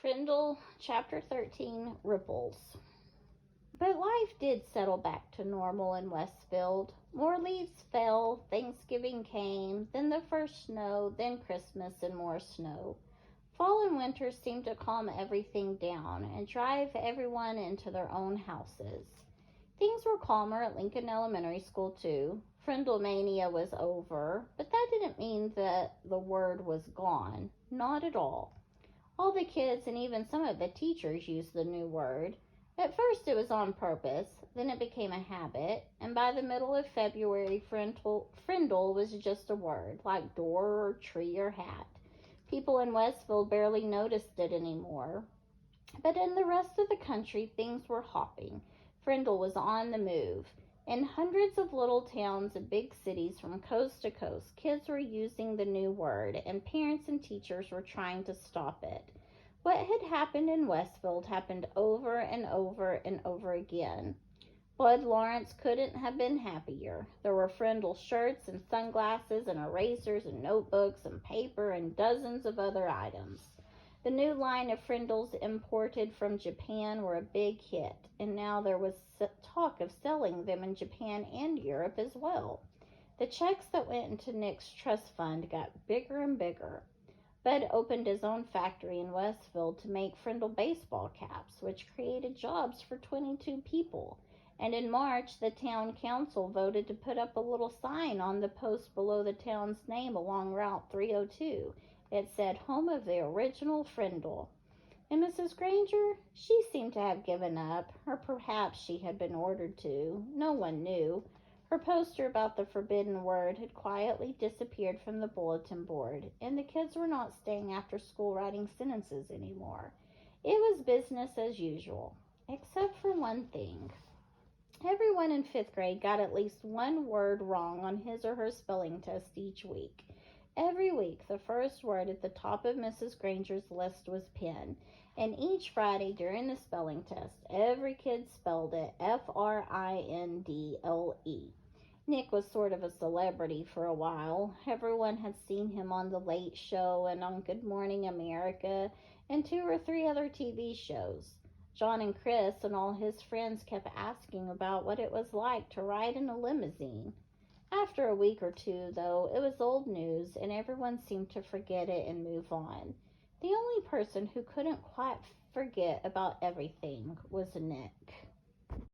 Frindle, Chapter 13, Ripples. But life did settle back to normal in Westfield. More leaves fell, Thanksgiving came, then the first snow, then Christmas and more snow. Fall and winter seemed to calm everything down and drive everyone into their own houses. Things were calmer at Lincoln Elementary School, too. Frindle mania was over, but that didn't mean that the word was gone. Not at all. All the kids and even some of the teachers used the new word. At first it was on purpose, then it became a habit, and by the middle of February, Frindle was just a word, like door or tree or hat. People in Westville barely noticed it anymore. But in the rest of the country, things were hopping. Frindle was on the move. In hundreds of little towns and big cities from coast to coast, kids were using the new word, and parents and teachers were trying to stop it. What had happened in Westfield happened over and over and over again. Bud Lawrence couldn't have been happier. There were Frindle shirts and sunglasses and erasers and notebooks and paper and dozens of other items. The new line of Frindles imported from Japan were a big hit, and now there was talk of selling them in Japan and Europe as well. The checks that went into Nick's trust fund got bigger and bigger. Bud opened his own factory in Westfield to make Frindle baseball caps, which created jobs for 22 people. And in March, the town council voted to put up a little sign on the post below the town's name along Route 302. It said, "Home of the original Frindle." And Mrs. Granger, she seemed to have given up, or perhaps she had been ordered to. No one knew. Her poster about the forbidden word had quietly disappeared from the bulletin board, and the kids were not staying after school writing sentences anymore. It was business as usual, except for one thing. Everyone in 5th grade got at least one word wrong on his or her spelling test each week. Every week, the first word at the top of Mrs. Granger's list was pen, and each Friday during the spelling test, every kid spelled it Frindle. Nick was sort of a celebrity for a while. Everyone had seen him on The Late Show and on Good Morning America and 2 or 3 other TV shows. John and Chris and all his friends kept asking about what it was like to ride in a limousine. After a week or two, though, it was old news, and everyone seemed to forget it and move on. The only person who couldn't quite forget about everything was Nick.